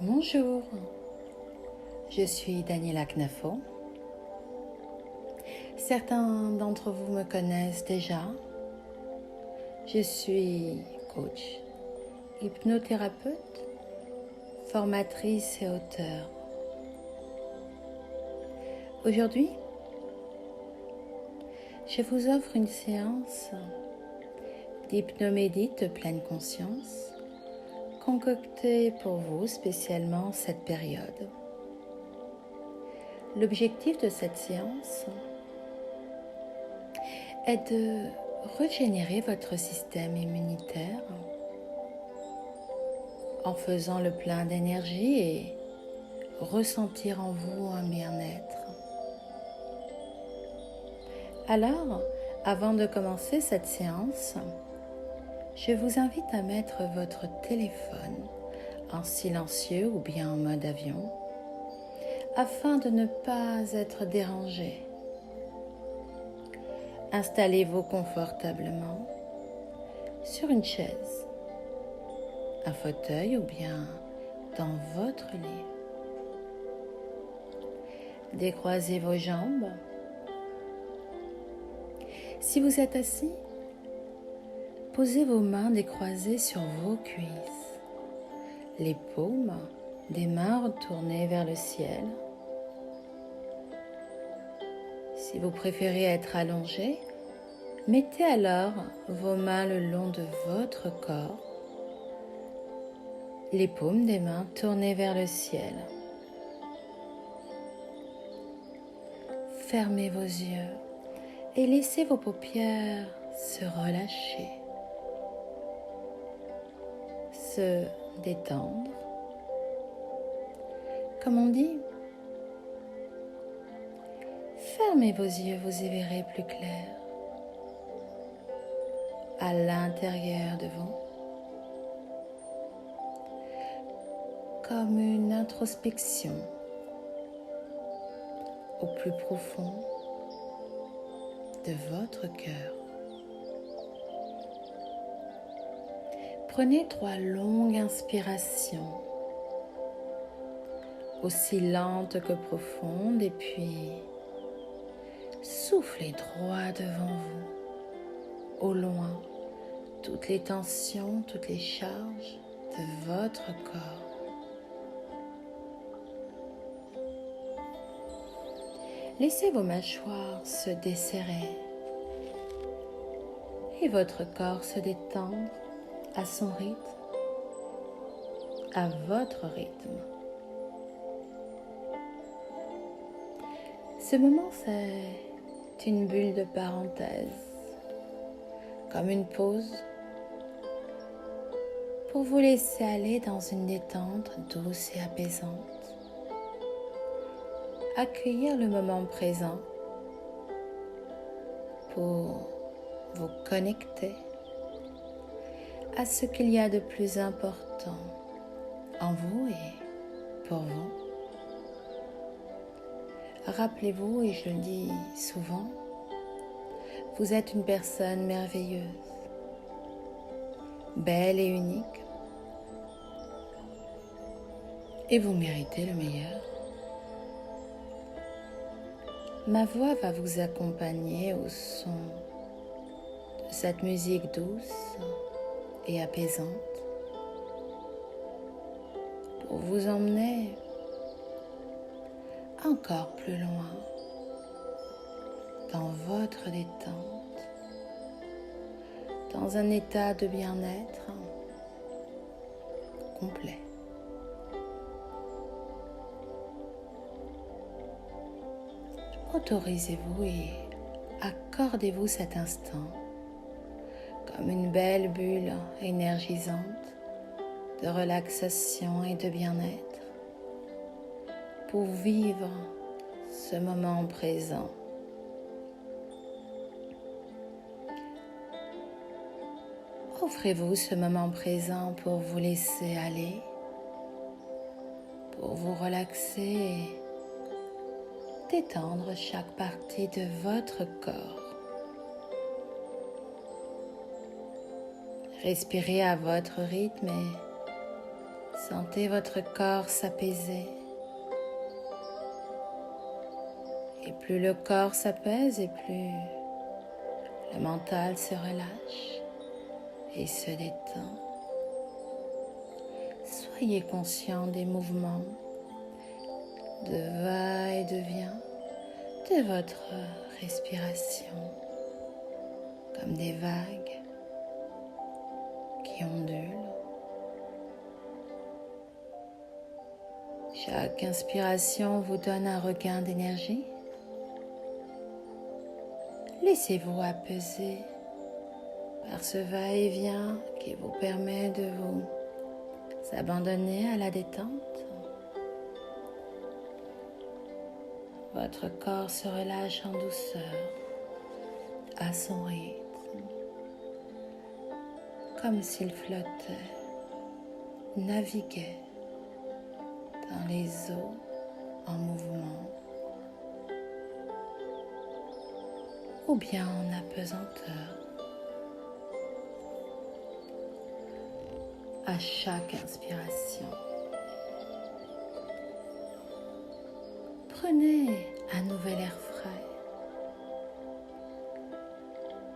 Bonjour, je suis Daniela Knafo. Certains d'entre vous me connaissent déjà. Je suis coach, hypnothérapeute, formatrice et auteure. Aujourd'hui, je vous offre une séance d'hypnomédite de pleine conscience concoctée pour vous spécialement cette période. L'objectif de cette séance est de régénérer votre système immunitaire en faisant le plein d'énergie et ressentir en vous un bien-être. Alors, avant de commencer cette séance, je vous invite à mettre votre téléphone en silencieux ou bien en mode avion afin de ne pas être dérangé. Installez-vous confortablement sur une chaise, un fauteuil ou bien dans votre lit. Décroisez vos jambes. Si vous êtes assis, posez vos mains décroisées sur vos cuisses, les paumes des mains retournées vers le ciel. Si vous préférez être allongé, mettez alors vos mains le long de votre corps, les paumes des mains tournées vers le ciel. Fermez vos yeux et laissez vos paupières se relâcher, se détendre. Comme on dit, fermez vos yeux, vous y verrez plus clair. À l'intérieur de vous, comme une introspection au plus profond de votre cœur. Prenez 3 longues inspirations, aussi lentes que profondes, et puis soufflez droit devant vous, au loin, toutes les tensions, toutes les charges de votre corps. Laissez vos mâchoires se desserrer et votre corps se détendre à son rythme, à votre rythme. Ce moment, c'est une bulle de parenthèse, comme une pause pour vous laisser aller dans une détente douce et apaisante. Accueillir le moment présent pour vous connecter à ce qu'il y a de plus important en vous et pour vous. Rappelez-vous, et je le dis souvent, vous êtes une personne merveilleuse, belle et unique, et vous méritez le meilleur. Ma voix va vous accompagner au son de cette musique douce et apaisante pour vous emmener encore plus loin dans votre détente, dans un état de bien-être complet. Autorisez-vous et accordez-vous cet instant comme une belle bulle énergisante de relaxation et de bien-être pour vivre ce moment présent. Offrez-vous ce moment présent pour vous laisser aller, pour vous relaxer et détendre chaque partie de votre corps. Respirez à votre rythme et Sentez votre corps s'apaiser. Et plus le corps s'apaise et plus le mental se relâche et se détend. Soyez conscient des mouvements de va-et-vient de votre respiration, comme des vagues qui ondulent. Chaque inspiration vous donne un regain d'énergie. Laissez-vous apaiser par ce va-et-vient qui vous permet de vous abandonner à la détente. Votre corps se relâche en douceur, à son rythme, comme s'il flottait, naviguait dans les eaux en mouvement, ou bien en apesanteur. À chaque inspiration, prenez un nouvel air frais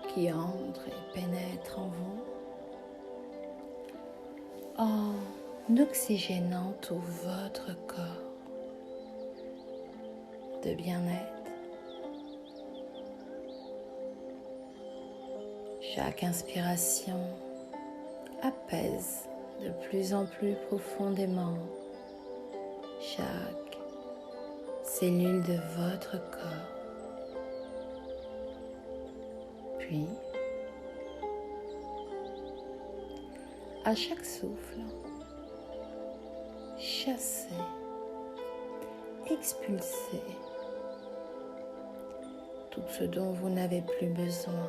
qui entre et pénètre en vous en oxygénant tout votre corps de bien-être. Chaque inspiration apaise de plus en plus profondément chaque cellule de votre corps. Puis, à chaque souffle, chassez, expulsez tout ce dont vous n'avez plus besoin,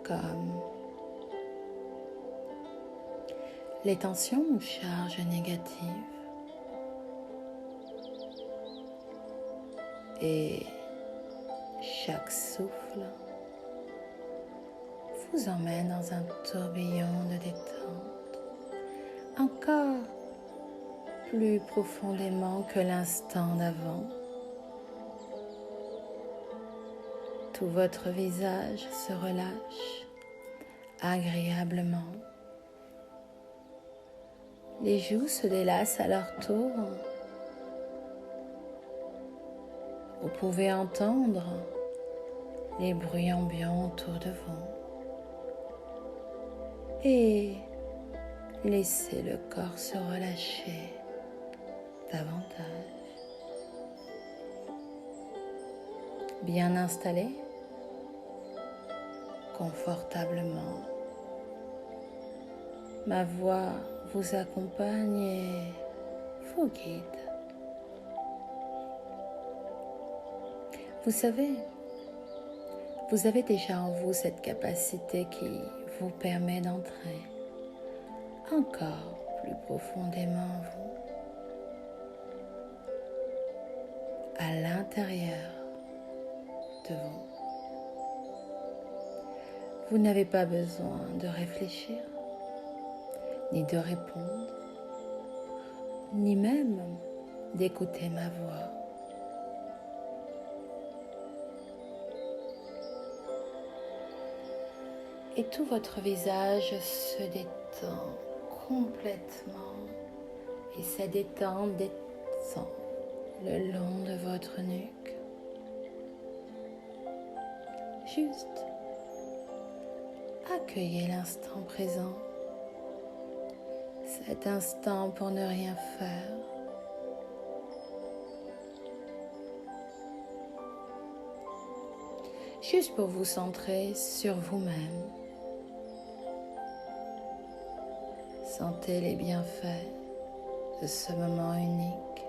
comme les tensions ou charges négatives. Et chaque souffle vous emmène dans un tourbillon de détente, encore plus profondément que l'instant d'avant. Tout votre visage se relâche agréablement. Les joues se délassent à leur tour. Vous pouvez entendre les bruits ambiants autour de vous et laissez le corps se relâcher davantage. Bien installé, confortablement, ma voix vous accompagne et vous guide. Vous savez, vous avez déjà en vous cette capacité qui vous permet d'entrer encore plus profondément en vous, à l'intérieur de vous. Vous n'avez pas besoin de réfléchir, ni de répondre, ni même d'écouter ma voix. Et tout votre visage se détend complètement et sa détente descend le long de votre nuque. Juste accueillez l'instant présent, cet instant pour ne rien faire. Juste pour vous centrer sur vous-même. Sentez les bienfaits de ce moment unique.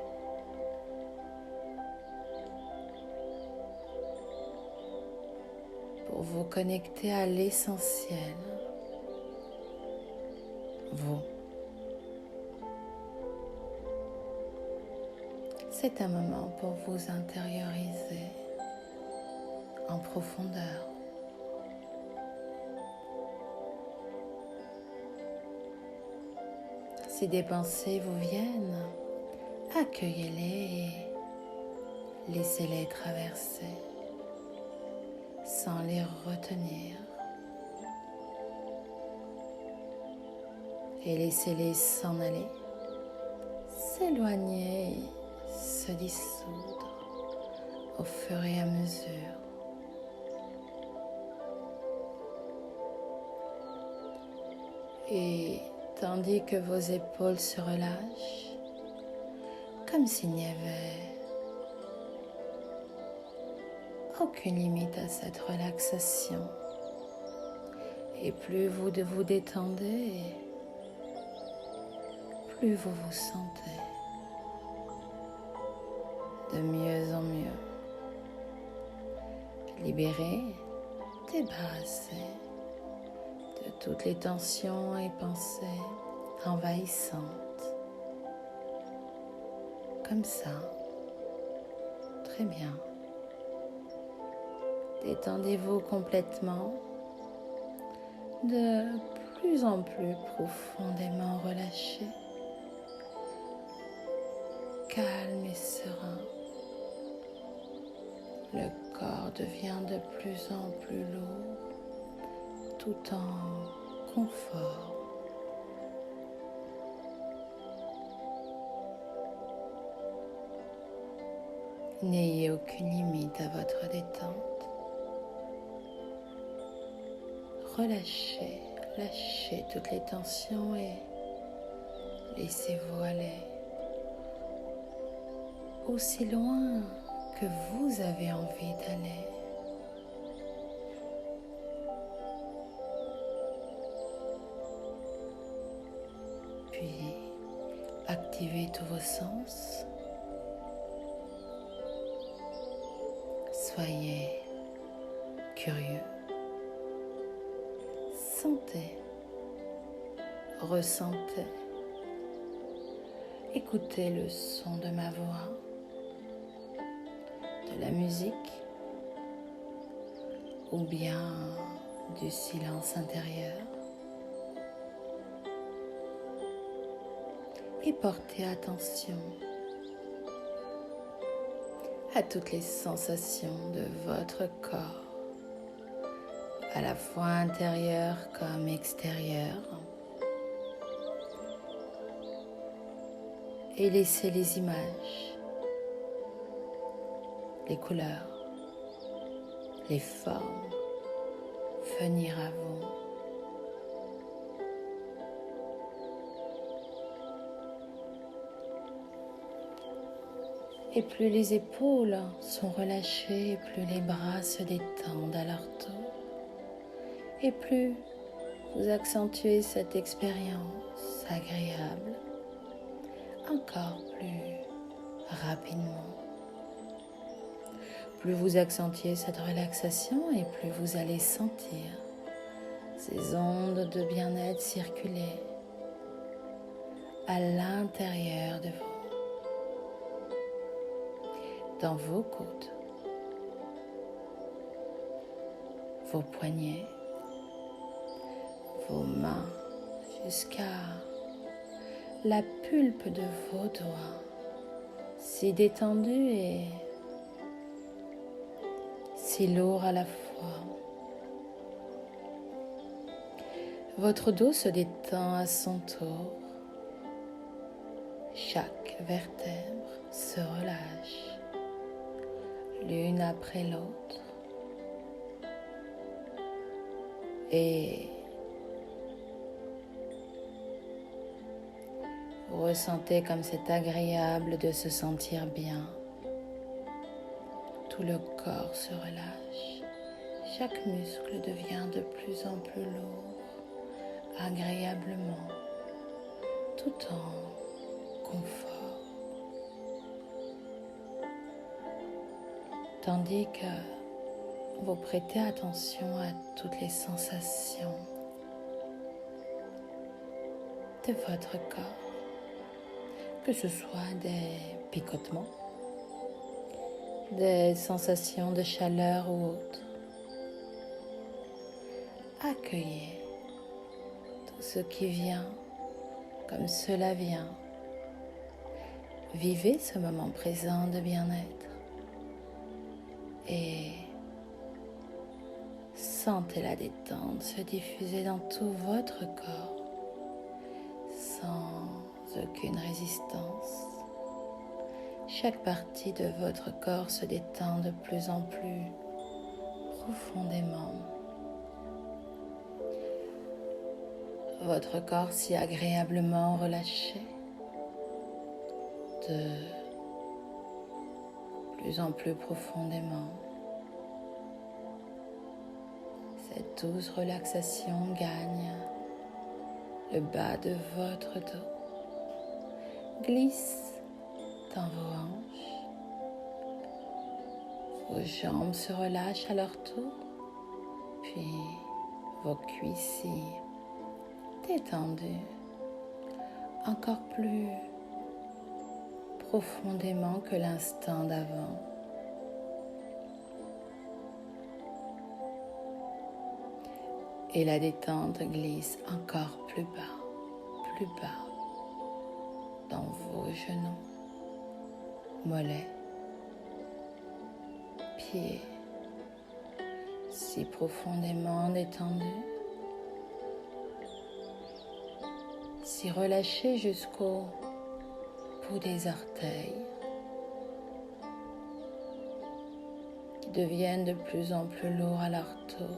Pour vous connecter à l'essentiel, vous. C'est un moment pour vous intérioriser en profondeur. Si des pensées vous viennent, accueillez-les et laissez-les traverser sans les retenir. Et laissez-les s'en aller, s'éloigner, se dissoudre au fur et à mesure. Et tandis que vos épaules se relâchent, comme s'il n'y avait aucune limite à cette relaxation. Et plus vous vous détendez, plus vous vous sentez de mieux en mieux, libéré, débarrassé de toutes les tensions et pensées envahissantes. Comme ça, très bien. Détendez-vous complètement, de plus en plus profondément relâché, calme et serein. Le corps devient de plus en plus lourd, tout en confort. N'ayez aucune limite à votre détente. Relâchez, lâchez toutes les tensions et laissez-vous aller aussi loin que vous avez envie d'aller. Puis, activez tous vos sens. Soyez curieux. Sentez, ressentez, écoutez le son de ma voix, de la musique ou bien du silence intérieur et portez attention à toutes les sensations de votre corps, à la fois intérieur comme extérieur, et laissez les images, les couleurs, les formes venir à vous. Et plus les épaules sont relâchées, plus les bras se détendent à leur tour. Et plus vous accentuez cette expérience agréable, encore plus rapidement. Plus vous accentuez cette relaxation et plus vous allez sentir ces ondes de bien-être circuler à l'intérieur de vous, dans vos coudes, vos poignets, vos mains, jusqu'à la pulpe de vos doigts, si détendue et si lourd à la fois. Votre dos se détend à son tour. Chaque vertèbre se relâche, l'une après l'autre. Et vous ressentez comme c'est agréable de se sentir bien. Tout le corps se relâche. Chaque muscle devient de plus en plus lourd, agréablement, tout en confort. Tandis que vous prêtez attention à toutes les sensations de votre corps, que ce soit des picotements, des sensations de chaleur ou autres. Accueillez tout ce qui vient comme cela vient. Vivez ce moment présent de bien-être et sentez la détente se diffuser dans tout votre corps sans aucune résistance. Chaque partie de votre corps se détend de plus en plus profondément. Votre corps si agréablement relâché, de plus en plus profondément. Cette douce relaxation gagne le bas de votre dos, glisse dans vos hanches, vos jambes se relâchent à leur tour, puis vos cuisses détendues, encore plus profondément que l'instant d'avant. Et la détente glisse encore plus bas dans vos genoux, mollets, pieds, si profondément détendus, si relâchés jusqu'au bout des orteils, qui deviennent de plus en plus lourds à leur tour.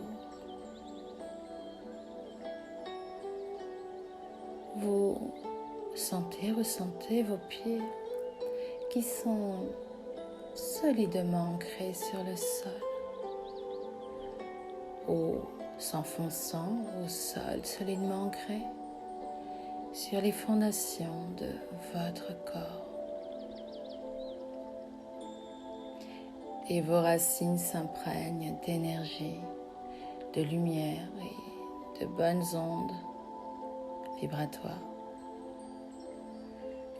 Vous ressentez vos pieds qui sont solidement ancrés sur le sol ou s'enfonçant au sol solidement ancré sur les fondations de votre corps. Et vos racines s'imprègnent d'énergie, de lumière et de bonnes ondes vibratoires.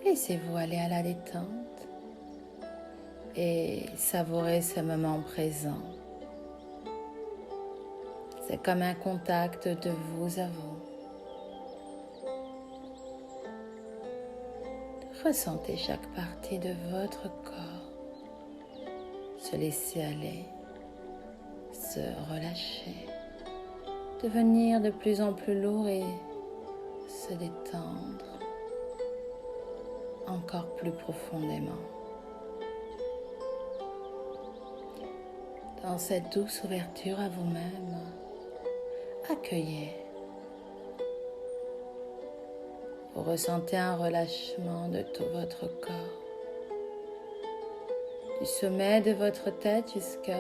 Laissez-vous aller à la détente et savourez ce moment présent. C'est comme un contact de vous à vous. Ressentez chaque partie de votre corps se laisser aller, se relâcher, devenir de plus en plus lourd et se détendre encore plus profondément. Dans cette douce ouverture à vous-même, accueillez. Vous ressentez un relâchement de tout votre corps, du sommet de votre tête jusqu'à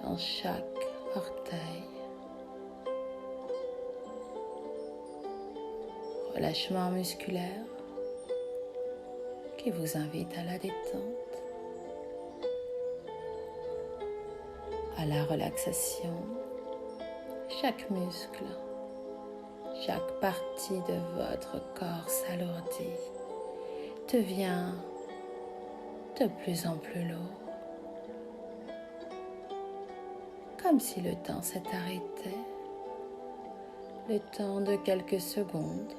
dans chaque orteil. Relâchement musculaire qui vous invite à la détente, à la relaxation. Chaque muscle, chaque partie de votre corps s'alourdit, devient de plus en plus lourd, comme si le temps s'est arrêté, le temps de quelques secondes,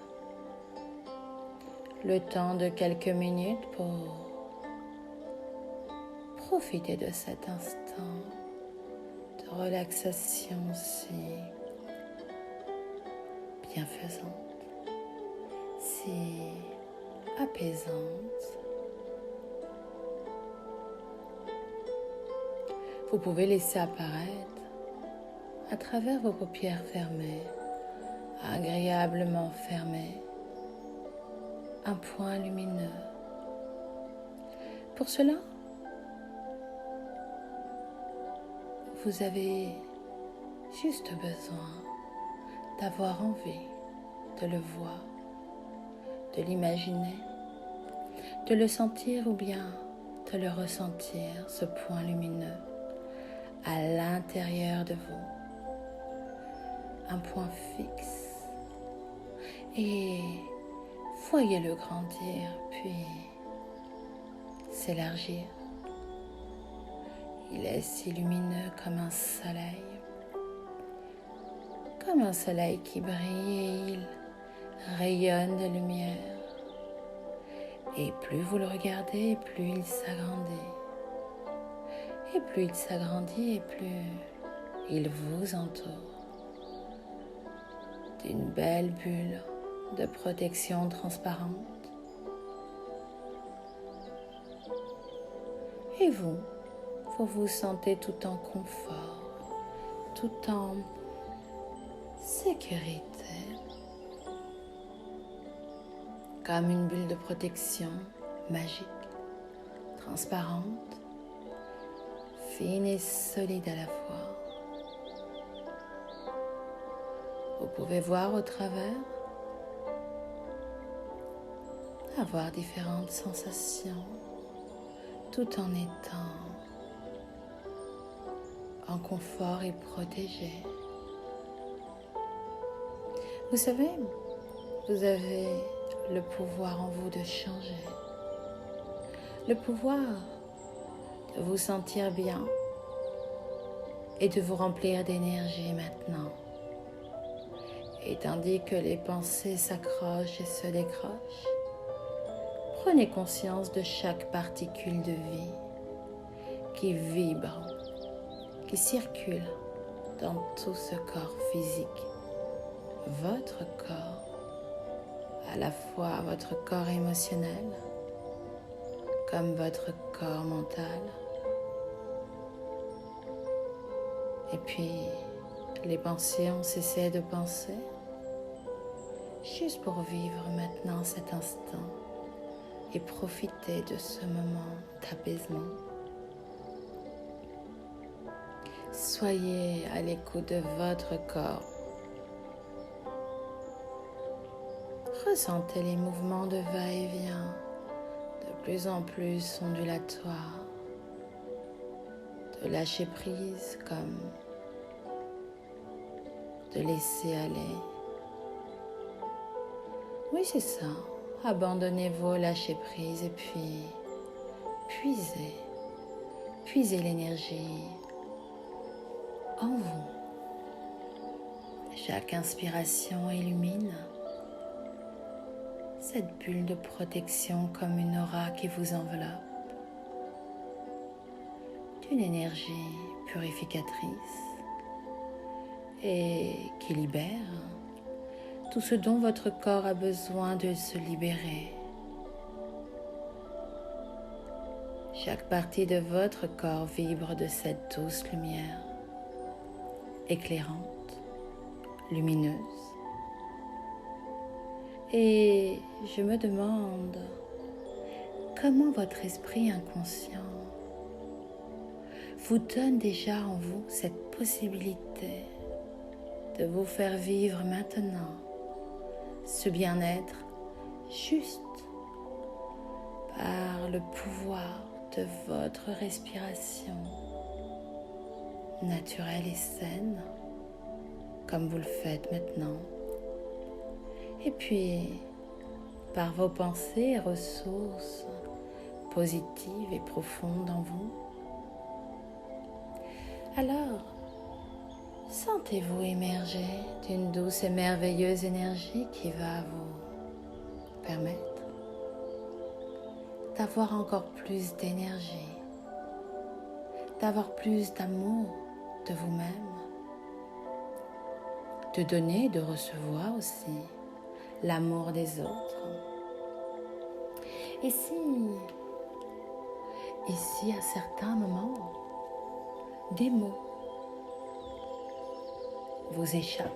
le temps de quelques minutes pour profiter de cet instant de relaxation si bienfaisante, si apaisante. Vous pouvez laisser apparaître à travers vos paupières fermées, agréablement fermées, un point lumineux. Pour cela, vous avez juste besoin d'avoir envie de le voir, de l'imaginer, de le sentir ou bien de le ressentir, ce point lumineux, à l'intérieur de vous. Un point fixe. Et voyez-le grandir, puis s'élargir. Il est si lumineux comme un soleil qui brille et il rayonne de lumière. Et plus vous le regardez, plus il s'agrandit. Et plus il s'agrandit, et plus il vous entoure d'une belle bulle de protection transparente. Et vous vous sentez tout en confort, tout en sécurité, comme une bulle de protection magique, transparente, fine et solide à la fois. Vous pouvez voir au travers, avoir différentes sensations, tout en étant en confort et protégé. Vous savez, vous avez le pouvoir en vous de changer, le pouvoir de vous sentir bien et de vous remplir d'énergie maintenant. Et tandis que les pensées s'accrochent et se décrochent, prenez conscience de chaque particule de vie qui vibre, qui circule dans tout ce corps physique, votre corps, à la fois votre corps émotionnel comme votre corps mental. Et puis, les pensées ont cessé de penser, juste pour vivre maintenant cet instant et profiter de ce moment d'apaisement. Soyez à l'écoute de votre corps. Ressentez les mouvements de va-et-vient de plus en plus ondulatoires, de lâcher prise comme de laisser aller. Oui, c'est ça. Abandonnez-vous au lâcher prise et puis puisez l'énergie en vous. Chaque inspiration illumine cette bulle de protection comme une aura qui vous enveloppe, d'une énergie purificatrice et qui libère tout ce dont votre corps a besoin de se libérer. Chaque partie de votre corps vibre de cette douce lumière, éclairante, lumineuse. Et je me demande comment votre esprit inconscient vous donne déjà en vous cette possibilité de vous faire vivre maintenant ce bien-être juste par le pouvoir de votre respiration naturelle et saine, comme vous le faites maintenant. Et puis, par vos pensées et ressources positives et profondes en vous. Alors, sentez-vous émerger d'une douce et merveilleuse énergie qui va vous permettre d'avoir encore plus d'énergie, d'avoir plus d'amour de vous-même, de donner et de recevoir aussi l'amour des autres. Et si à certains moments, des mots vous échappent,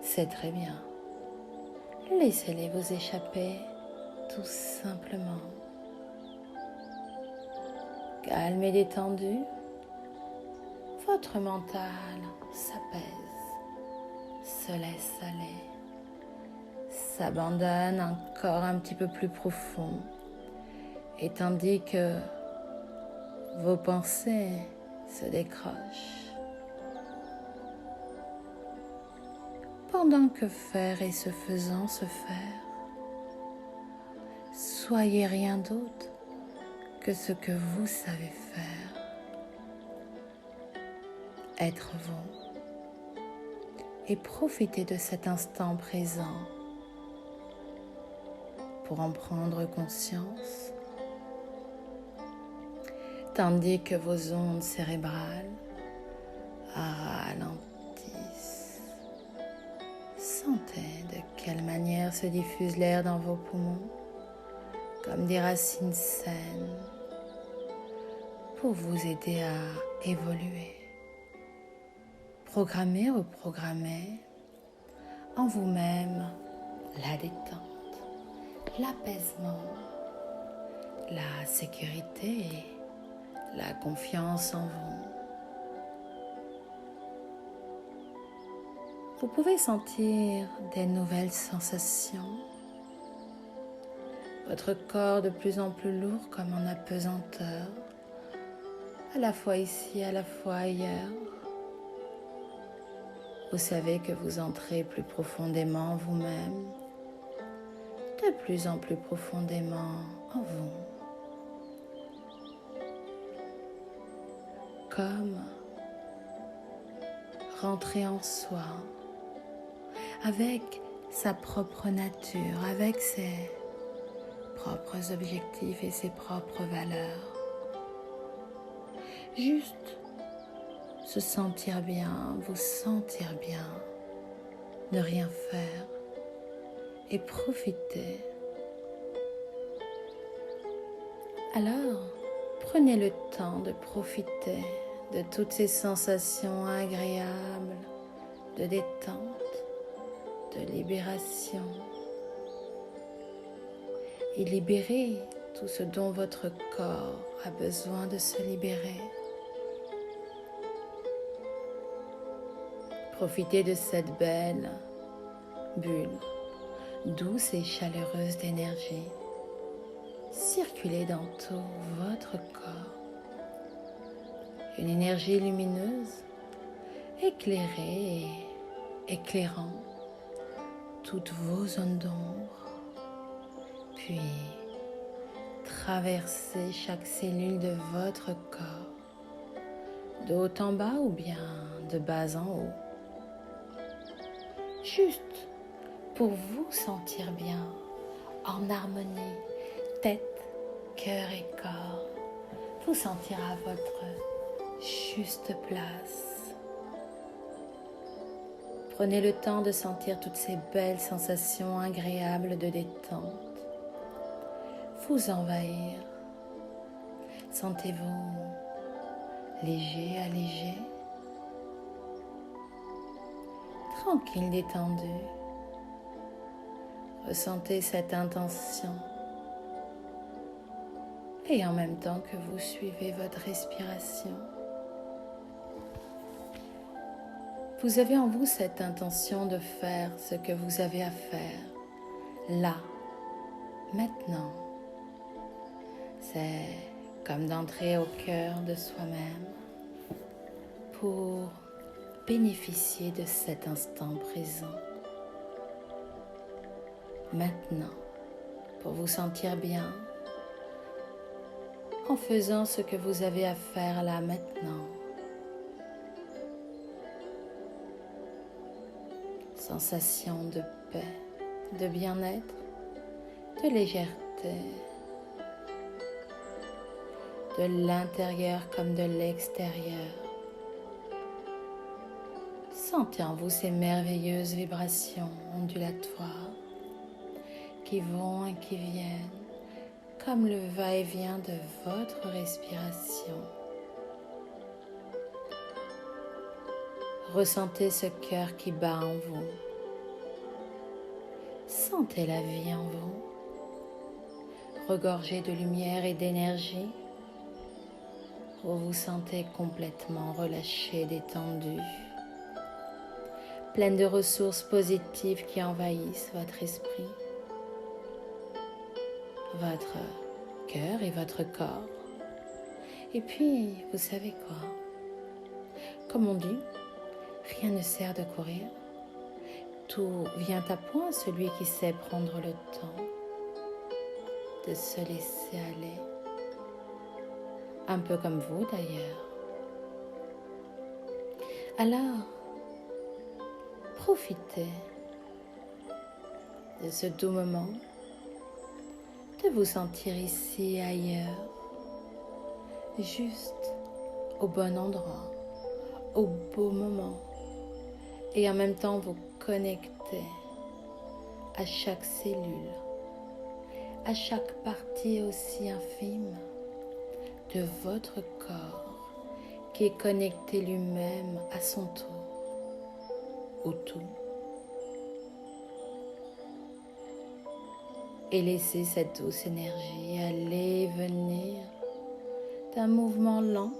c'est très bien. Laissez-les vous échapper tout simplement. Calme et détendu, votre mental s'apaise, se laisse aller, s'abandonne encore un petit peu plus profond. Et tandis que vos pensées se décrochent, pendant que faire et ce faisant se faire, soyez rien d'autre que ce que vous savez faire. Être vous, et profitez de cet instant présent pour en prendre conscience, tandis que vos ondes cérébrales ralentissent. Sentez de quelle manière se diffuse l'air dans vos poumons, comme des racines saines, pour vous aider à évoluer. Programmer, reprogrammer en vous-même la détente, l'apaisement, la sécurité et la confiance en vous. Vous pouvez sentir des nouvelles sensations, votre corps de plus en plus lourd comme en apesanteur, à la fois ici, à la fois ailleurs. Vous savez que vous entrez plus profondément en vous-même, de plus en plus profondément en vous. Comme rentrer en soi, avec sa propre nature, avec ses propres objectifs et ses propres valeurs. Juste se sentir bien, vous sentir bien, ne rien faire et profiter. Alors, prenez le temps de profiter de toutes ces sensations agréables de détente, de libération, et libérez tout ce dont votre corps a besoin de se libérer. Profitez de cette belle bulle douce et chaleureuse d'énergie. Circulez dans tout votre corps. Une énergie lumineuse, éclairée et éclairant toutes vos zones d'ombre, puis traversez chaque cellule de votre corps, de haut en bas ou bien de bas en haut, juste pour vous sentir bien, en harmonie, tête, cœur et corps, vous sentir à votre juste place. Prenez le temps de sentir toutes ces belles sensations agréables de détente vous envahir. Sentez-vous léger, allégé, tranquille, détendu. Ressentez cette intention et en même temps que vous suivez votre respiration, vous avez en vous cette intention de faire ce que vous avez à faire, là, maintenant. C'est comme d'entrer au cœur de soi-même pour bénéficier de cet instant présent. Maintenant, pour vous sentir bien, en faisant ce que vous avez à faire là maintenant. Sensation de paix, de bien-être, de légèreté, de l'intérieur comme de l'extérieur. Sentez en vous ces merveilleuses vibrations ondulatoires qui vont et qui viennent comme le va-et-vient de votre respiration. Ressentez ce cœur qui bat en vous. Sentez la vie en vous, regorgée de lumière et d'énergie. Vous vous sentez complètement relâché, détendu, pleine de ressources positives qui envahissent votre esprit, votre cœur et votre corps. Et puis, vous savez quoi? Comme on dit, rien ne sert de courir. Tout vient à point à celui qui sait prendre le temps de se laisser aller. Un peu comme vous d'ailleurs. Alors, Profitez de ce doux moment, de vous sentir ici et ailleurs, juste au bon endroit, au beau moment, et en même temps vous connecter à chaque cellule, à chaque partie aussi infime de votre corps qui est connecté lui-même à son tour, au tout. Et laissez cette douce énergie aller et venir d'un mouvement lent,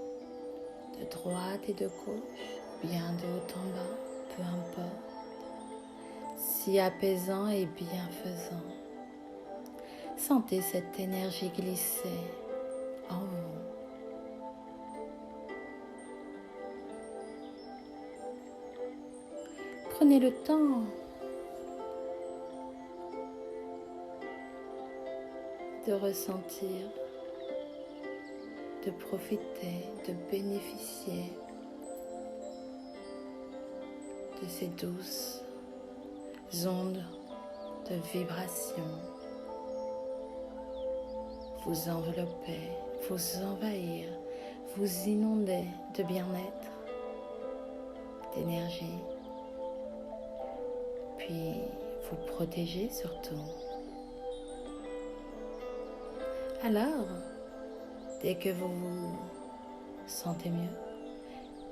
de droite et de gauche, bien de haut en bas, peu importe, si apaisant et bienfaisant. Sentez cette énergie glisser en vous. Prenez le temps de ressentir, de profiter, de bénéficier de ces douces ondes de vibration. Vous envelopper, vous envahir, vous inonder de bien-être, d'énergie, puis vous protéger surtout. Alors, dès que vous vous sentez mieux,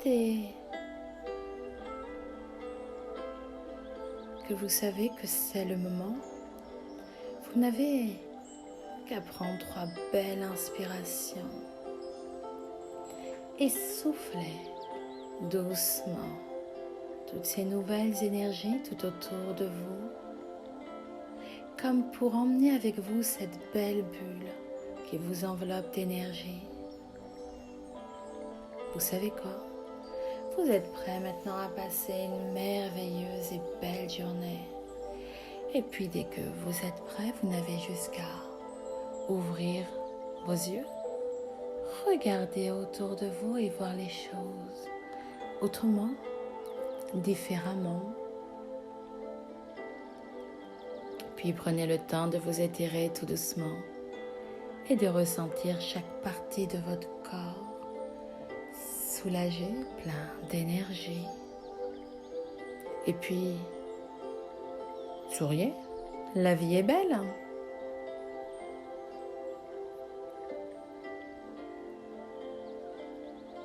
dès que vous savez que c'est le moment, vous n'avez qu'à prendre 3 belles inspirations et souffler doucement toutes ces nouvelles énergies tout autour de vous, comme pour emmener avec vous cette belle bulle qui vous enveloppe d'énergie. Vous savez quoi? Vous êtes prêts maintenant à passer une merveilleuse et belle journée. Et puis dès que vous êtes prêts, vous n'avez juste qu'à ouvrir vos yeux, regarder autour de vous et voir les choses autrement, différemment. Puis prenez le temps de vous étirer tout doucement et de ressentir chaque partie de votre corps soulagé, plein d'énergie. Et puis, souriez, la vie est belle.